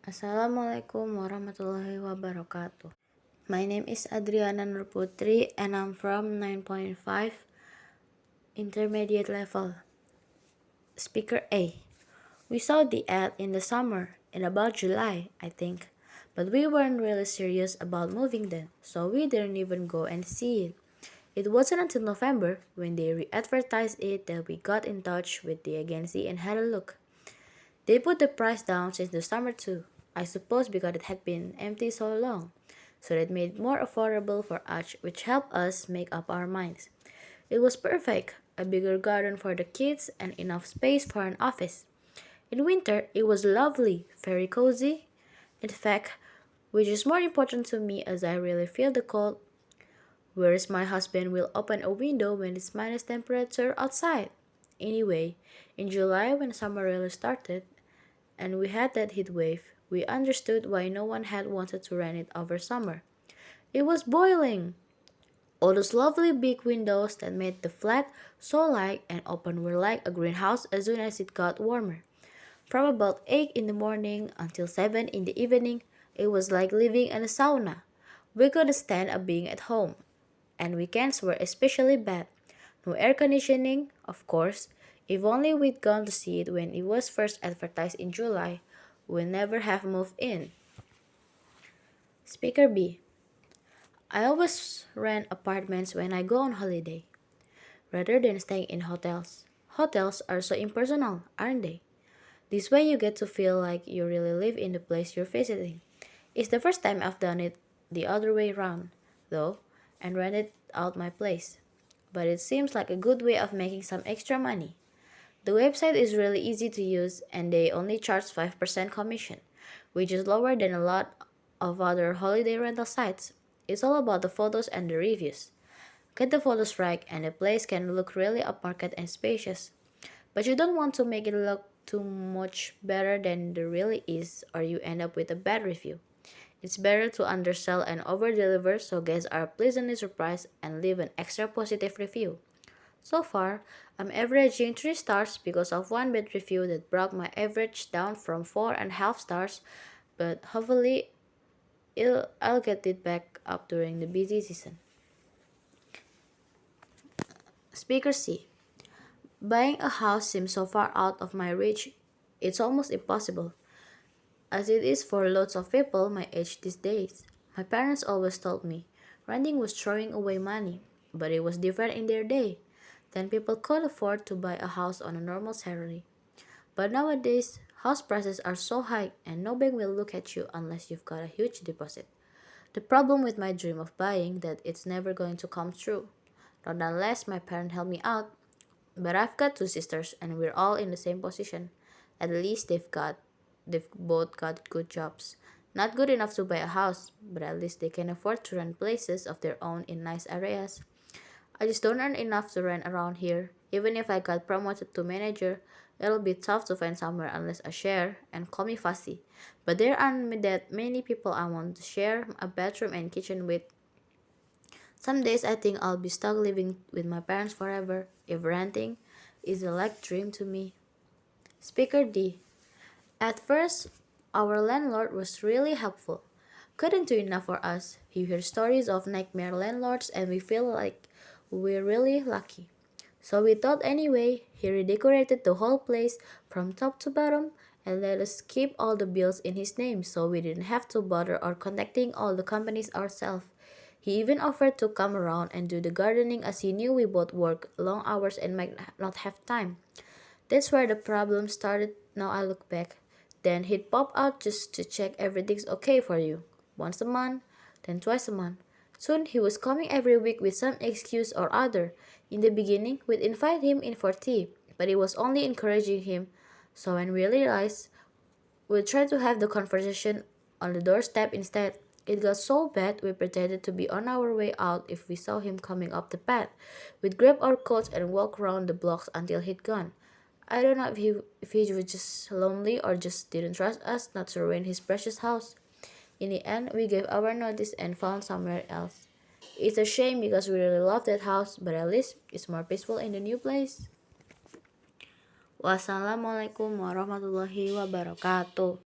Assalamualaikum warahmatullahi wabarakatuh. My name is Adriana Nurputri and I'm from 9.5 intermediate level. Speaker A. We saw the ad in the summer, in about July, I think. But we weren't really serious about moving then, so we didn't even go and see it. It wasn't until November, when they re-advertised it, that we got in touch with the agency and had a look. They put the price down since the summer too, I suppose because it had been empty so long, so it made it more affordable for us, which helped us make up our minds. It was perfect, a bigger garden for the kids and enough space for an office. In winter, it was lovely, very cozy. In fact, which is more important to me as I really feel the cold, whereas my husband will open a window when it's minus temperature outside. Anyway, in July when summer really started, and we had that heat wave, we understood why no one had wanted to rent it over summer. It was boiling! All those lovely big windows that made the flat so light and open were like a greenhouse as soon as it got warmer. From about 8 in the morning until 7 in the evening, it was like living in a sauna. We couldn't stand up being at home, and weekends were especially bad. No air conditioning, of course. If only we'd gone to see it when it was first advertised in July, we'd never have moved in. Speaker B. I always rent apartments when I go on holiday, rather than staying in hotels. Hotels are so impersonal, aren't they? This way you get to feel like you really live in the place you're visiting. It's the first time I've done it the other way around, though, and rented out my place. But it seems like a good way of making some extra money. The website is really easy to use and they only charge 5% commission, which is lower than a lot of other holiday rental sites. It's all about the photos and the reviews. Get the photos right and the place can look really upmarket and spacious. But you don't want to make it look too much better than it really is or you end up with a bad review. It's better to undersell and overdeliver so guests are pleasantly surprised and leave an extra positive review. So far, I'm averaging 3 stars because of one bad review that brought my average down from 4.5 stars, but hopefully I'll get it back up during the busy season. Speaker C. Buying a house seems so far out of my reach, it's almost impossible, as it is for lots of people my age these days. My parents always told me renting was throwing away money, but it was different in their day. Then people could afford to buy a house on a normal salary. But nowadays, house prices are so high and no bank will look at you unless you've got a huge deposit. The problem with my dream of buying that it's never going to come true. Not unless my parents help me out. But I've got two sisters and we're all in the same position. At least they've both got good jobs. Not good enough to buy a house, but at least they can afford to rent places of their own in nice areas. I just don't earn enough to rent around here. Even if I got promoted to manager, it'll be tough to find somewhere unless I share and call me fussy. But there aren't that many people I want to share a bathroom and kitchen with. Some days I think I'll be stuck living with my parents forever if renting is a like dream to me. Speaker D. At first, our landlord was really helpful. Couldn't do enough for us. You hear stories of nightmare landlords and we feel like we're really lucky. So we thought anyway, he redecorated the whole place from top to bottom and let us keep all the bills in his name so we didn't have to bother or contacting all the companies ourselves. He even offered to come around and do the gardening as he knew we both work long hours and might not have time. That's where the problem started now I look back. Then he'd pop out just to check everything's okay for you. Once a month, then twice a month. Soon he was coming every week with some excuse or other. In the beginning, we'd invite him in for tea, but it was only encouraging him. So when we realized, we'd try to have the conversation on the doorstep instead. It got so bad we pretended to be on our way out if we saw him coming up the path. We'd grab our coats and walk around the blocks until he'd gone. I don't know if he was just lonely or just didn't trust us not to ruin his precious house. In the end, we gave our notice and found somewhere else. It's a shame because we really love that house, but at least it's more peaceful in the new place. Wassalamualaikum warahmatullahi wabarakatuh.